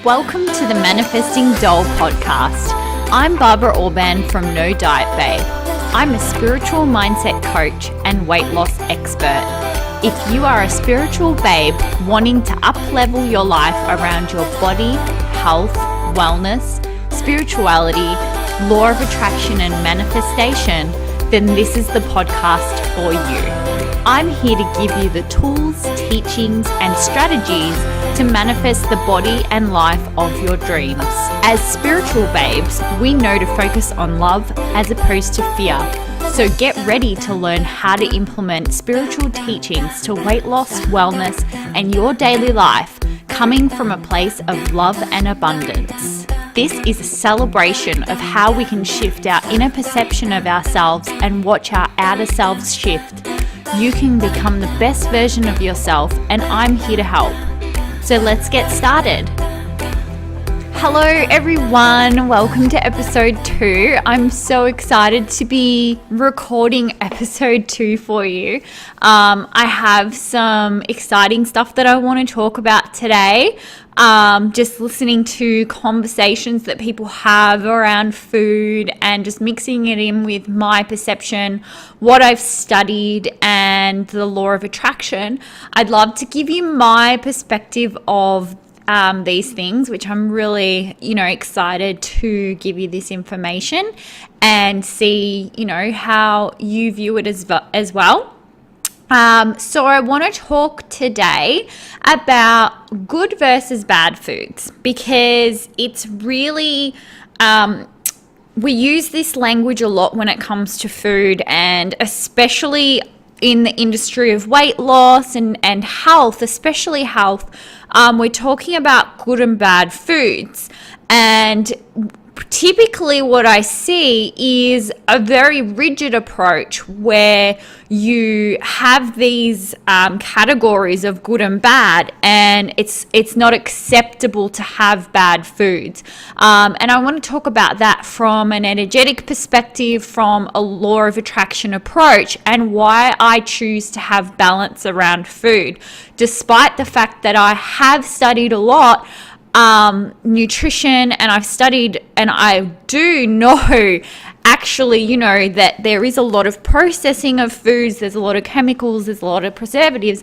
Welcome to the Manifesting Doll podcast. I'm Barbara Orban from No Diet Babe. I'm a spiritual mindset coach and weight loss expert. If you are a spiritual babe wanting to up-level your life around your body, health, wellness, spirituality, law of attraction and manifestation, then this is the podcast for you. I'm here to give you the tools, teachings, and strategies to manifest the body and life of your dreams. As spiritual babes, we know to focus on love as opposed to fear. So get ready to learn how to implement spiritual teachings to weight loss, wellness, and your daily life, coming from a place of love and abundance. This is a celebration of how we can shift our inner perception of ourselves and watch our outer selves shift. You can become the best version of yourself, and I'm here to help. So let's get started. Hello everyone, welcome to episode 2. I'm so excited to be recording episode 2 for you. I have some exciting stuff that I want to talk about today. Just listening to conversations that people have around food and just mixing it in with my perception, what I've studied, and the law of attraction. I'd love to give you my perspective of these things, which I'm really, excited to give you this information and see, how you view it as well. So I want to talk today about good versus bad foods, because it's really, we use this language a lot when it comes to food, and especially in the industry of weight loss and health, especially health. We're talking about good and bad foods, and typically what I see is a very rigid approach where you have these categories of good and bad, and it's not acceptable to have bad foods. And I want to talk about that from an energetic perspective, from a law of attraction approach, and why I choose to have balance around food, despite the fact that I have studied a lot nutrition, and I've studied, and I do know actually, that there is a lot of processing of foods, there's a lot of chemicals, there's a lot of preservatives,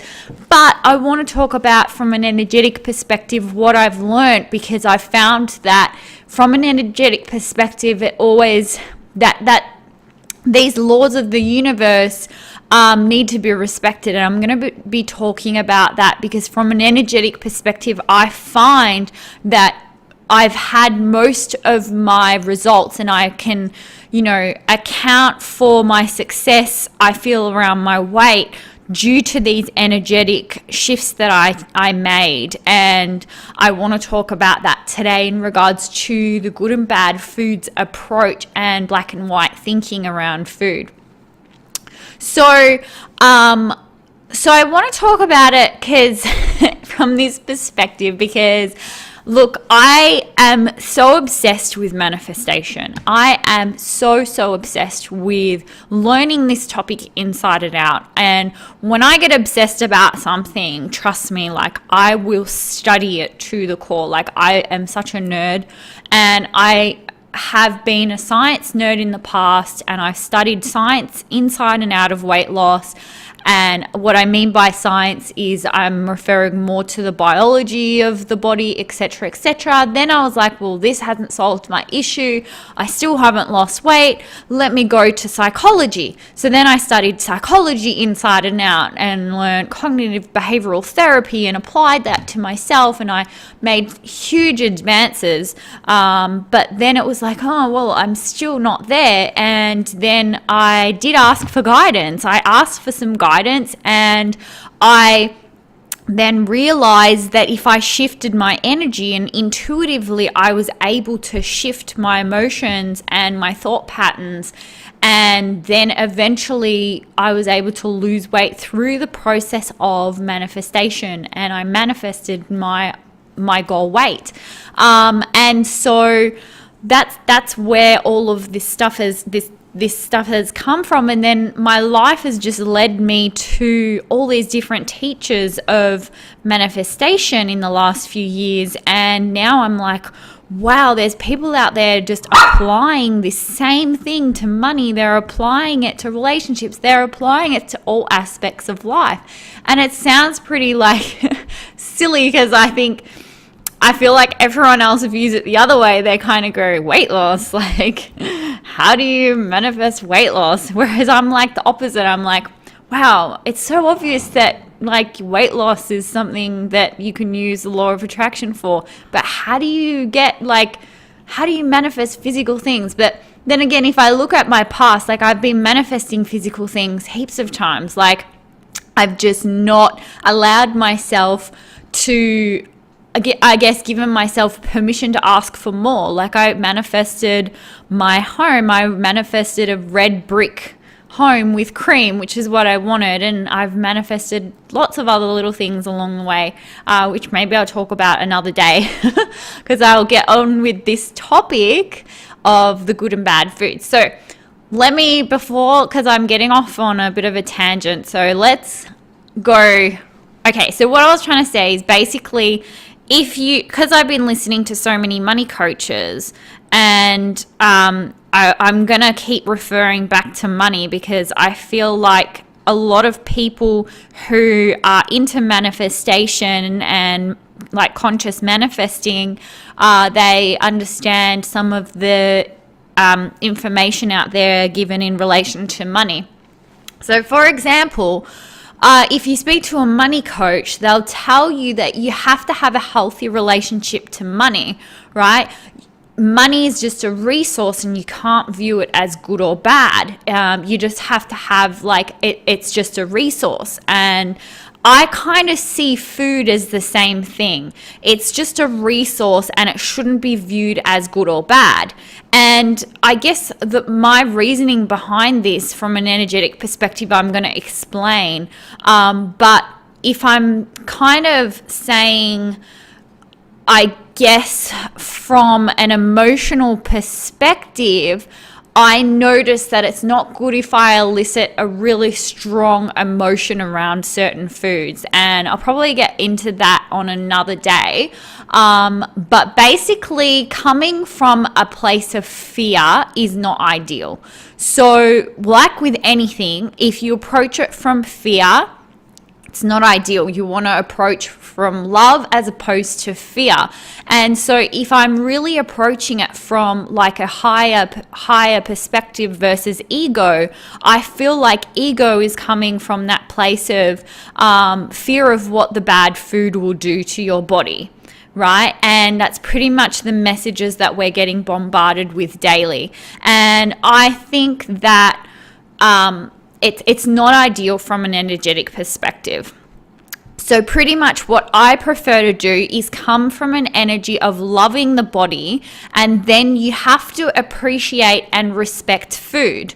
but I want to talk about from an energetic perspective what I've learned, because I found that from an energetic perspective, it always, that these laws of the universe need to be respected. And I'm going to be talking about that because from an energetic perspective, I find that I've had most of my results, and I can, account for my success, I feel, around my weight due to these energetic shifts that I made. And I want to talk about that today in regards to the good and bad foods approach and black and white thinking around food. So I want to talk about it because from this perspective, because look, I am so obsessed with manifestation. I am so obsessed with learning this topic inside and out. And when I get obsessed about something, trust me, like I will study it to the core. Like I am such a nerd, and I have been a science nerd in the past, and I've studied science inside and out of weight loss. And what I mean by science is I'm referring more to the biology of the body, etc., etc. Then I was like, well, this hasn't solved my issue. I still haven't lost weight. Let me go to psychology. So then I studied psychology inside and out and learned cognitive behavioral therapy and applied that to myself, and I made huge advances. But then it was like, oh, well, I'm still not there. And then I did ask for guidance. I asked for some guidance, and I then realized that if I shifted my energy, and intuitively I was able to shift my emotions and my thought patterns, and then eventually I was able to lose weight through the process of manifestation, and I manifested my goal weight. And so that's where all of this stuff is, this stuff has come from. And then my life has just led me to all these different teachers of manifestation in the last few years. And now I'm like, wow, there's people out there just applying this same thing to money. They're applying it to relationships. They're applying it to all aspects of life. And it sounds pretty like silly, because I feel like everyone else views it the other way. They kind of go, weight loss, like, how do you manifest weight loss? Whereas I'm like the opposite. I'm like, wow, it's so obvious that like weight loss is something that you can use the law of attraction for. But how do you manifest physical things? But then again, if I look at my past, like I've been manifesting physical things heaps of times. Like I've just not allowed myself to, I guess, given myself permission to ask for more. Like I manifested my home. I manifested a red brick home with cream, which is what I wanted. And I've manifested lots of other little things along the way, which maybe I'll talk about another day, because I'll get on with this topic of the good and bad foods. So because I'm getting off on a bit of a tangent. So let's go. Okay. So what I was trying to say is basically, because I've been listening to so many money coaches, and I'm going to keep referring back to money, because I feel like a lot of people who are into manifestation and like conscious manifesting, they understand some of the information out there given in relation to money. So for example, if you speak to a money coach, they'll tell you that you have to have a healthy relationship to money, right? Money is just a resource, and you can't view it as good or bad. You just have to have it's just a resource. And I kind of see food as the same thing. It's just a resource, and it shouldn't be viewed as good or bad. And I guess my reasoning behind this from an energetic perspective, I'm going to explain. But if I'm kind of saying, I guess from an emotional perspective, I notice that it's not good if I elicit a really strong emotion around certain foods. And I'll probably get into that on another day. But basically, coming from a place of fear is not ideal. So like with anything, if you approach it from fear, it's not ideal. You want to approach from love as opposed to fear. And so if I'm really approaching it from like a higher perspective versus ego, I feel like ego is coming from that place of fear of what the bad food will do to your body, right? And that's pretty much the messages that we're getting bombarded with daily. And I think that it's not ideal from an energetic perspective. So pretty much what I prefer to do is come from an energy of loving the body, and then you have to appreciate and respect food.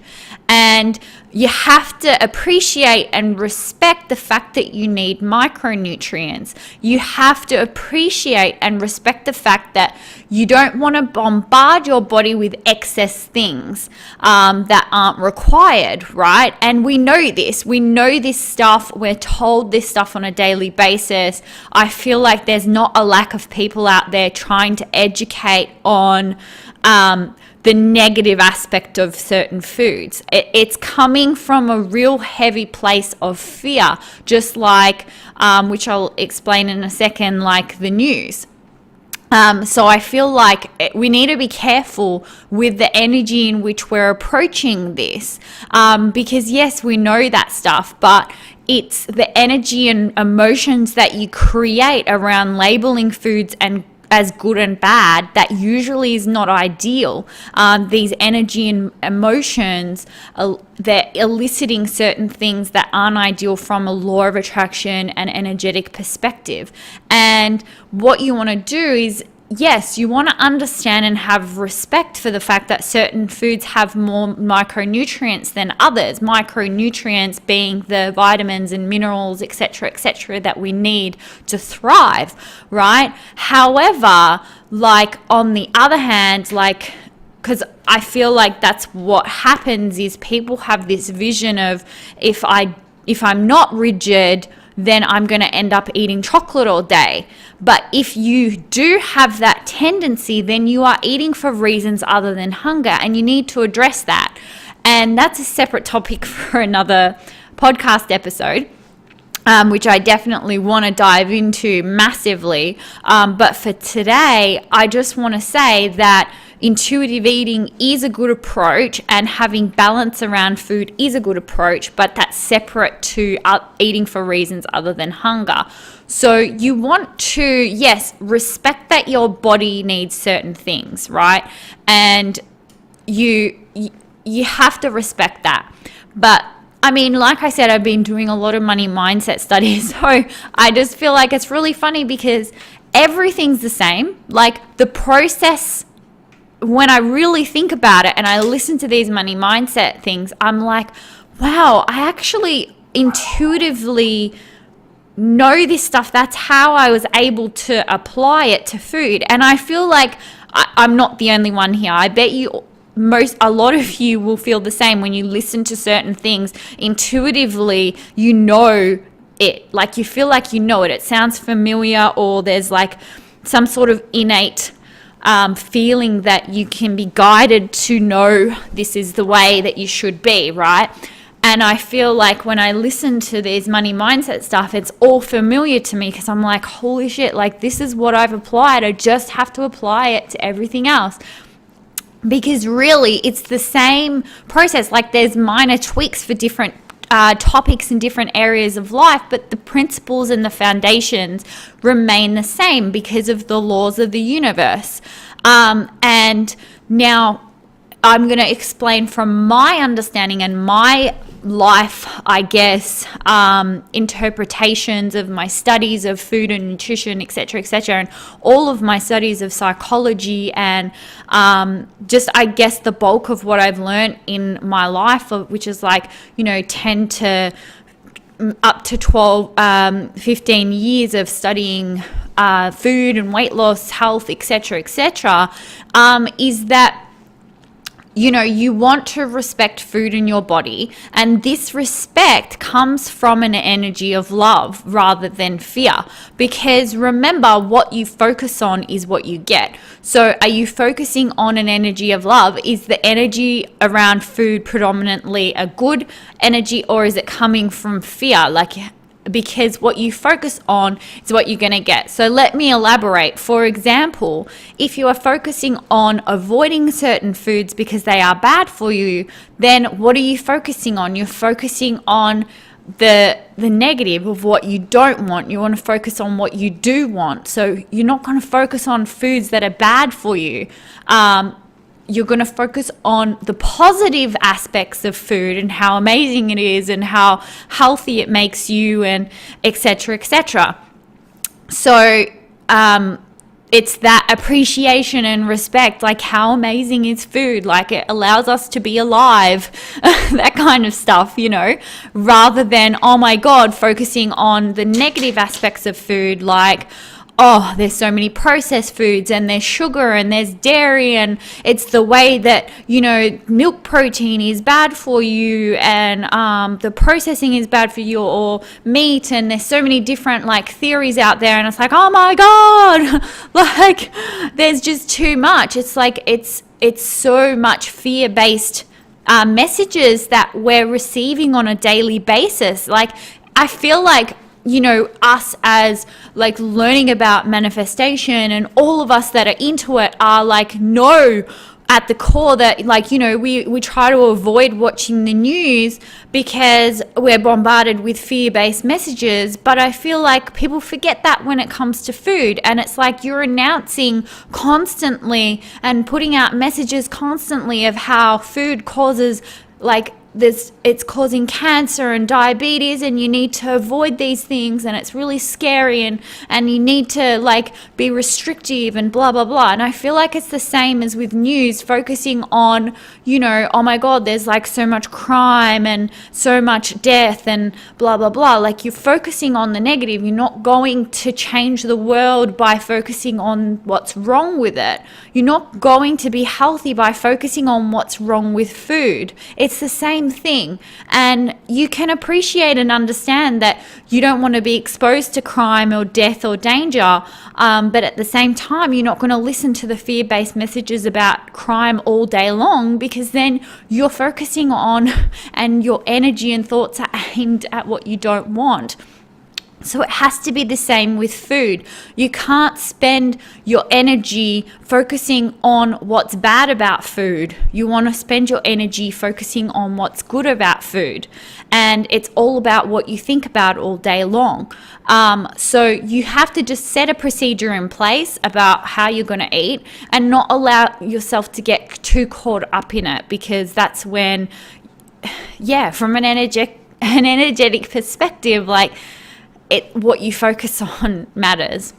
And you have to appreciate and respect the fact that you need micronutrients. You have to appreciate and respect the fact that you don't want to bombard your body with excess things that aren't required, right? And we know this. We know this stuff. We're told this stuff on a daily basis. I feel like there's not a lack of people out there trying to educate on the negative aspect of certain foods. It's coming from a real heavy place of fear, just like, which I'll explain in a second, like the news. So I feel like we need to be careful with the energy in which we're approaching this, because yes, we know that stuff, but it's the energy and emotions that you create around labeling foods and as good and bad that usually is not ideal. These energy and emotions, they're eliciting certain things that aren't ideal from a law of attraction and energetic perspective. And what you want to do is, yes, you want to understand and have respect for the fact that certain foods have more micronutrients than others. Micronutrients being the vitamins and minerals, etc., that we need to thrive, right? However, like on the other hand, like because I feel like that's what happens is people have this vision of if I'm not rigid, then I'm going to end up eating chocolate all day. But if you do have that tendency, then you are eating for reasons other than hunger, and you need to address that. And that's a separate topic for another podcast episode, which I definitely want to dive into massively. But for today, I just want to say that intuitive eating is a good approach, and having balance around food is a good approach, but that's separate to eating for reasons other than hunger. So you want to, yes, respect that your body needs certain things, right? And you have to respect that. But I mean, like I said, I've been doing a lot of money mindset studies, so I just feel like it's really funny because everything's the same. Like the process, when I really think about it and I listen to these money mindset things, I'm like, wow, I actually intuitively know this stuff. That's how I was able to apply it to food. And I feel like I'm not the only one here. I bet you a lot of you will feel the same when you listen to certain things. Intuitively, you know it. Like you feel like you know it. It sounds familiar, or there's like some sort of innate feeling that you can be guided to know this is the way that you should be, right? And I feel like when I listen to these money mindset stuff, it's all familiar to me because I'm like, holy shit, like this is what I've applied. I just have to apply it to everything else. Because really, it's the same process. Like there's minor tweaks for different topics in different areas of life, but the principles and the foundations remain the same because of the laws of the universe. And now I'm going to explain from my understanding and my life, I guess, interpretations of my studies of food and nutrition, etc., and all of my studies of psychology, and just, I guess, the bulk of what I've learned in my life, which is like, 10 to up to 12, 15 years of studying food and weight loss, health, etc., is that you want to respect food in your body, and this respect comes from an energy of love rather than fear, because remember, what you focus on is what you get. So are you focusing on an energy of love? Is the energy around food predominantly a good energy, or is it coming from fear? Because what you focus on is what you're going to get. So let me elaborate. For example, if you are focusing on avoiding certain foods because they are bad for you, then what are you focusing on? You're focusing on the negative of what you don't want. You want to focus on what you do want. So you're not going to focus on foods that are bad for you. You're going to focus on the positive aspects of food and how amazing it is and how healthy it makes you, and etc. So it's that appreciation and respect, like how amazing is food, like it allows us to be alive, that kind of stuff, rather than, oh my God, focusing on the negative aspects of food, like, oh, there's so many processed foods, and there's sugar, and there's dairy, and it's the way that, milk protein is bad for you, and the processing is bad for you, or meat, and there's so many different theories out there, and it's like, oh my God, there's just too much. It's like it's so much fear-based messages that we're receiving on a daily basis. I feel like us as learning about manifestation, and all of us that are into it are know at the core that we try to avoid watching the news because we're bombarded with fear-based messages. But I feel like people forget that when it comes to food, and it's like you're announcing constantly and putting out messages constantly of how food causes it's causing cancer and diabetes, and you need to avoid these things, and it's really scary, and you need to like be restrictive and blah blah blah. And I feel like it's the same as with news, focusing on, you know, oh my god, there's like so much crime and so much death and blah blah blah. Like, you're focusing on the negative. You're not going to change the world by focusing on what's wrong with it. You're not going to be healthy by focusing on what's wrong with food. It's the same thing. And you can appreciate and understand that you don't want to be exposed to crime or death or danger, but at the same time, you're not going to listen to the fear-based messages about crime all day long, because then you're focusing on, and your energy and thoughts are aimed at what you don't want. So it has to be the same with food. You can't spend your energy focusing on what's bad about food. You want to spend your energy focusing on what's good about food. And it's all about what you think about all day long. So you have to just set a procedure in place about how you're going to eat, and not allow yourself to get too caught up in it, because that's when, from an energetic perspective, like, what you focus on matters.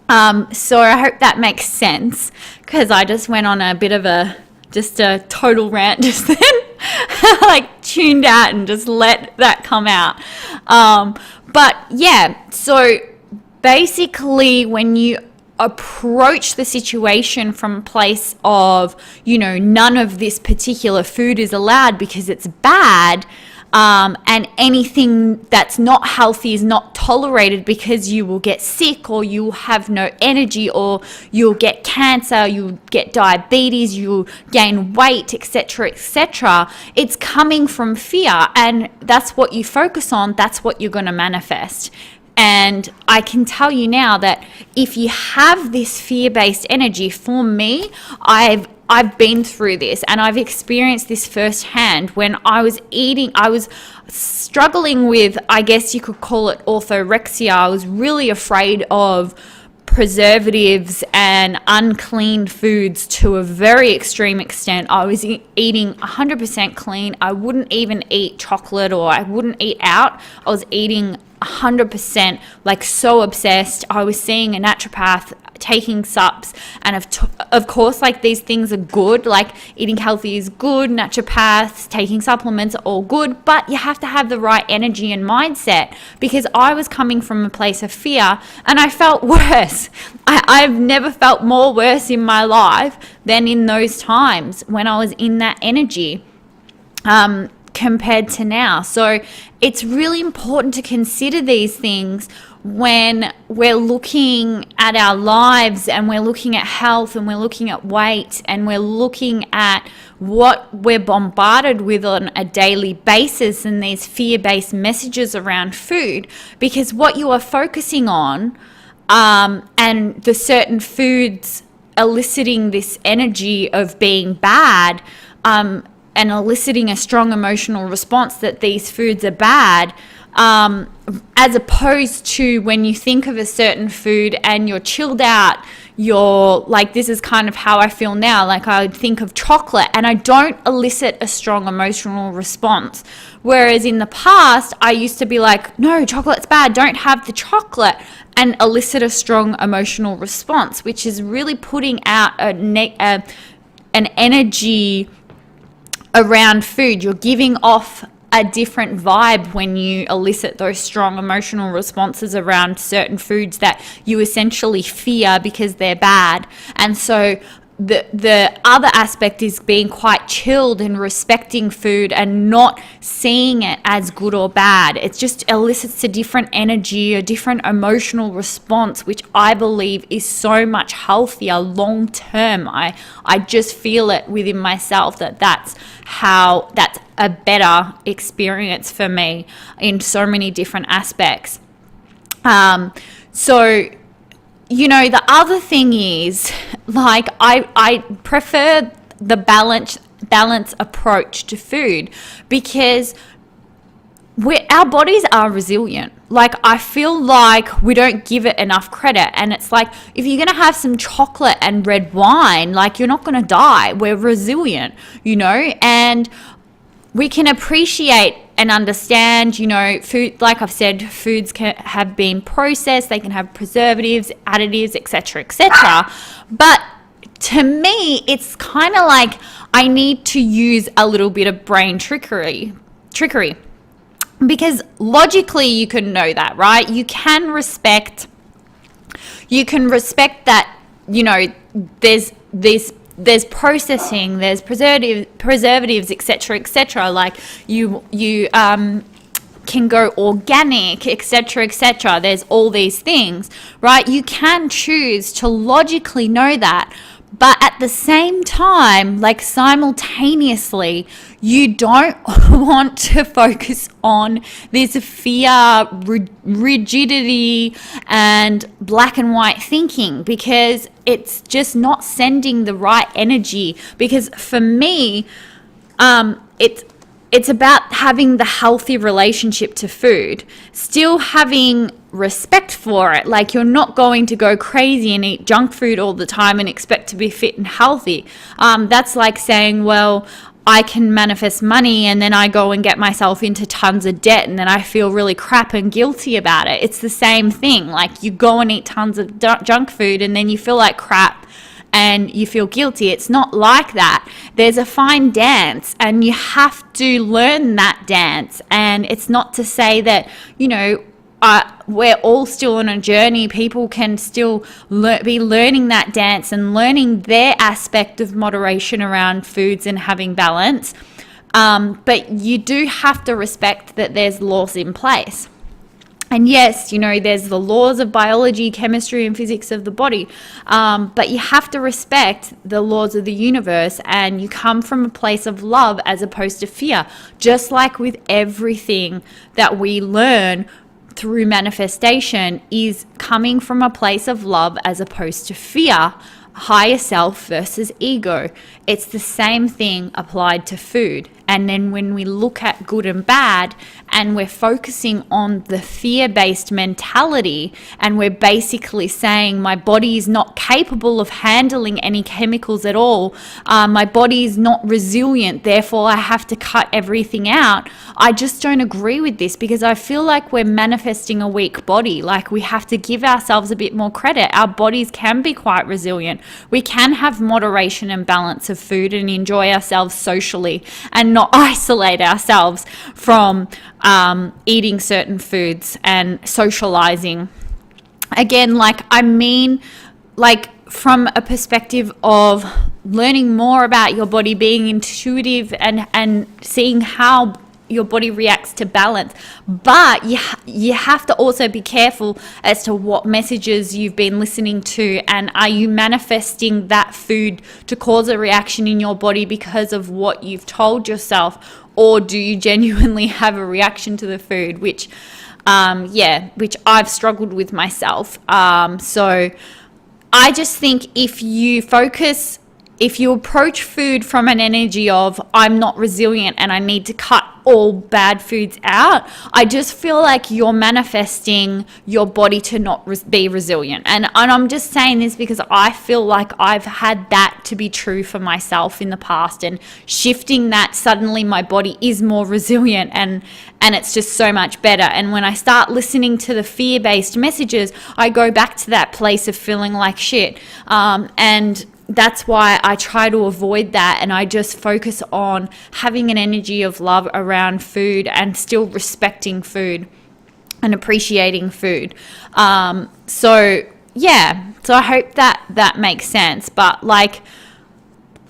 So I hope that makes sense, because I just went on a bit of a total rant just then. Like, tuned out and just let that come out. But yeah, so basically, when you approach the situation from a place of, you know, none of this particular food is allowed because it's bad, and anything that's not healthy is not tolerated because you will get sick, or you'll have no energy, or you'll get cancer, you'll get diabetes, you'll gain weight, etc., etc. It's coming from fear, and that's what you focus on, that's what you're going to manifest. And I can tell you now that if you have this fear-based energy, for me, I've been through this, and I've experienced this firsthand. When I was struggling with, I guess you could call it orthorexia. I was really afraid of preservatives and unclean foods to a very extreme extent. I was eating 100% clean. I wouldn't even eat chocolate, or I wouldn't eat out. I was eating 100%, like, so obsessed. I was seeing a naturopath, taking sups, and of course, like, these things are good. Like, eating healthy is good, naturopaths, taking supplements are all good, but you have to have the right energy and mindset, because I was coming from a place of fear, and I felt worse. I've never felt more worse in my life than in those times when I was in that energy, compared to now. So it's really important to consider these things when we're looking at our lives, and we're looking at health, and we're looking at weight, and we're looking at what we're bombarded with on a daily basis, and these fear-based messages around food. Because what you are focusing on, and the certain foods eliciting this energy of being bad, and eliciting a strong emotional response that these foods are bad, as opposed to when you think of a certain food and you're chilled out, you're like, this is kind of how I feel now. Like, I would think of chocolate and I don't elicit a strong emotional response. Whereas in the past, I used to be like, no, chocolate's bad, don't have the chocolate, and elicit a strong emotional response, which is really putting out an energy around food. You're giving off a different vibe when you elicit those strong emotional responses around certain foods that you essentially fear because they're bad. And so the other aspect is being quite chilled and respecting food and not seeing it as good or bad. It just elicits a different energy, a different emotional response, which I believe is so much healthier long term. I just feel it within myself that's a better experience for me in so many different aspects. So, you know, the other thing is, like, I prefer the balance approach to food, because our bodies are resilient. Like, I feel like we don't give it enough credit. And it's like, if you're going to have some chocolate and red wine, like, you're not going to die. We're resilient, you know? And we can appreciate and understand, food, like I've said, foods have been processed, they can have preservatives, additives, etc., etc. But to me, it's kind of like I need to use a little bit of brain trickery. Because logically you can know that, right? You can respect that, there's processing, there's preservatives, etc. Like you can go organic, etc. There's all these things, right? You can choose to logically know that, but at the same time, like simultaneously, you don't want to focus on this fear, rigidity, and black and white thinking, because it's just not sending the right energy. Because for me, it's about having the healthy relationship to food, still having respect for it. Like, you're not going to go crazy and eat junk food all the time and expect to be fit and healthy. That's like saying, well, I can manifest money and then I go and get myself into tons of debt and then I feel really crap and guilty about it. It's the same thing. Like, you go and eat tons of junk food and then you feel like crap and you feel guilty. It's not like that. There's a fine dance and you have to learn that dance. And it's not to say that, we're all still on a journey. People can still be learning that dance and learning their aspect of moderation around foods and having balance. But you do have to respect that there's laws in place. And yes, there's the laws of biology, chemistry, and physics of the body. But you have to respect the laws of the universe, and you come from a place of love as opposed to fear. Just like with everything that we learn through manifestation is coming from a place of love as opposed to fear. Higher self versus ego. It's the same thing applied to food. And then when we look at good and bad and we're focusing on the fear-based mentality and we're basically saying my body is not capable of handling any chemicals at all, my body is not resilient, therefore I have to cut everything out. I just don't agree with this, because I feel like we're manifesting a weak body. Like, we have to give ourselves a bit more credit. Our bodies can be quite resilient. We can have moderation and balance of food and enjoy ourselves socially and not isolate ourselves from eating certain foods and socializing. Again, from a perspective of learning more about your body, being intuitive and seeing how your body reacts to balance. But you have to also be careful as to what messages you've been listening to, and are you manifesting that food to cause a reaction in your body because of what you've told yourself, or do you genuinely have a reaction to the food, which I've struggled with myself. So I just think if you approach food from an energy of I'm not resilient and I need to cut all bad foods out, I just feel like you're manifesting your body to not be resilient. And I'm just saying this because I feel like I've had that to be true for myself in the past, and shifting that, suddenly my body is more resilient and it's just so much better. And when I start listening to the fear-based messages, I go back to that place of feeling like shit. And that's why I try to avoid that, and I just focus on having an energy of love around food and still respecting food and appreciating food. So I hope that makes sense. But like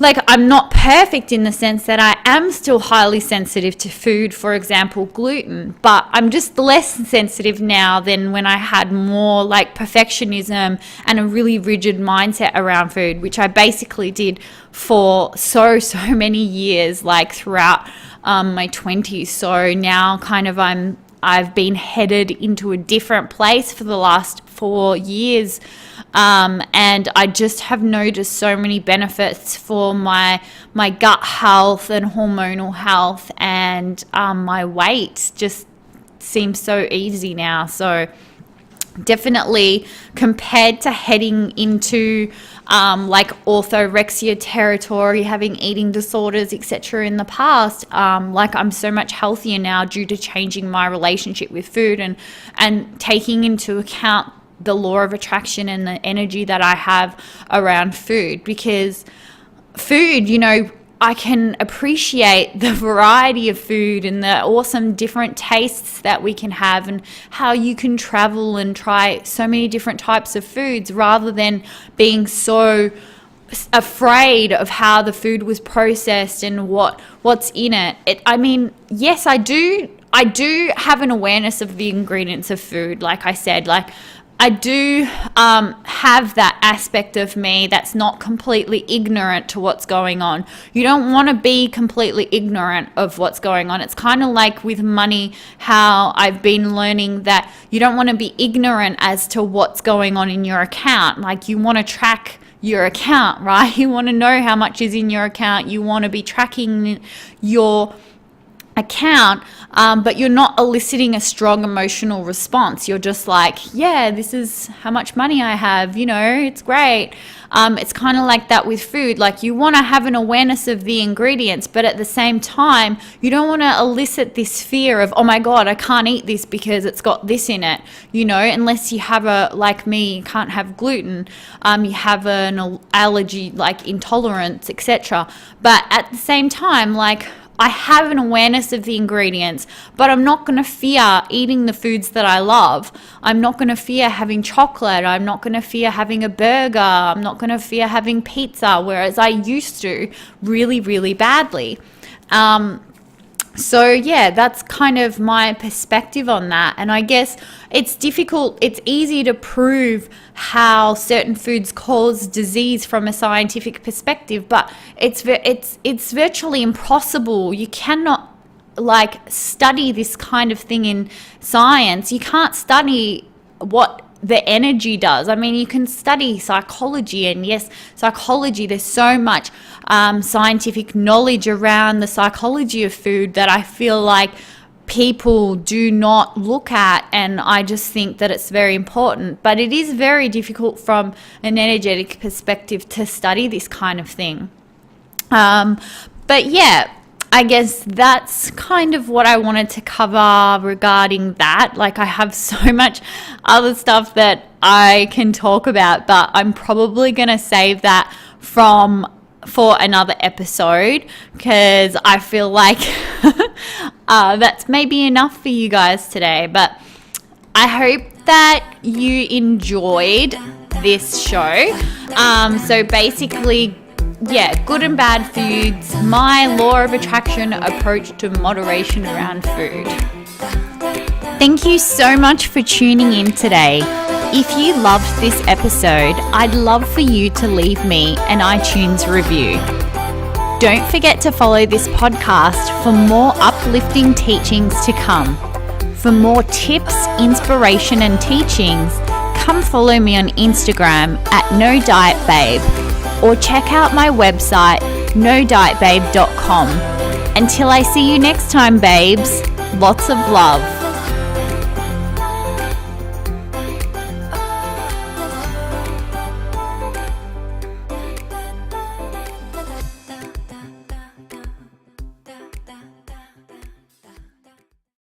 I'm not perfect in the sense that I am still highly sensitive to food, for example, gluten, but I'm just less sensitive now than when I had more like perfectionism and a really rigid mindset around food, which I basically did for so many years, like throughout my 20s. So now kind of I've been headed into a different place for the last 4 years. And I just have noticed so many benefits for my gut health and hormonal health, and my weight just seems so easy now. So definitely compared to heading into like orthorexia territory, having eating disorders, etc. in the past, like I'm so much healthier now due to changing my relationship with food and taking into account the law of attraction and the energy that I have around food. Because food, I can appreciate the variety of food and the awesome different tastes that we can have, and how you can travel and try so many different types of foods rather than being so afraid of how the food was processed and what's in it. Yes, I do have an awareness of the ingredients of food. Like I said, I do have that aspect of me that's not completely ignorant to what's going on. You don't want to be completely ignorant of what's going on. It's kind of like with money, how I've been learning that you don't want to be ignorant as to what's going on in your account. Like, you want to track your account, right? You want to know how much is in your account. You want to be tracking your account, but you're not eliciting a strong emotional response. You're just like, yeah, this is how much money I have, it's great. It's kind of like that with food. Like, you want to have an awareness of the ingredients, but at the same time, you don't want to elicit this fear of, oh my God, I can't eat this because it's got this in it, unless you have like me, you can't have gluten, you have an allergy, like intolerance, etc. But at the same time, like, I have an awareness of the ingredients, but I'm not going to fear eating the foods that I love. I'm not going to fear having chocolate. I'm not going to fear having a burger. I'm not going to fear having pizza, whereas I used to really, really badly. So yeah, that's kind of my perspective on that. And I guess it's difficult, it's easy to prove how certain foods cause disease from a scientific perspective, but it's virtually impossible. You cannot study this kind of thing in science. You can't study what the energy does. You can study psychology, and yes, psychology, there's so much scientific knowledge around the psychology of food that I feel like people do not look at, and I just think that it's very important. But it is very difficult from an energetic perspective to study this kind of thing. But yeah, I guess that's kind of what I wanted to cover regarding that. Like, I have so much other stuff that I can talk about, but I'm probably going to save that for another episode, because I feel like that's maybe enough for you guys today. But I hope that you enjoyed this show. So basically, yeah, good and bad foods, my law of attraction approach to moderation around food. Thank you so much for tuning in today. If you loved this episode, I'd love for you to leave me an iTunes review. Don't forget to follow this podcast for more uplifting teachings to come. For more tips, inspiration, and teachings, come follow me on Instagram at NoDietBabe, or check out my website, nodietbabe.com. Until I see you next time, babes, lots of love.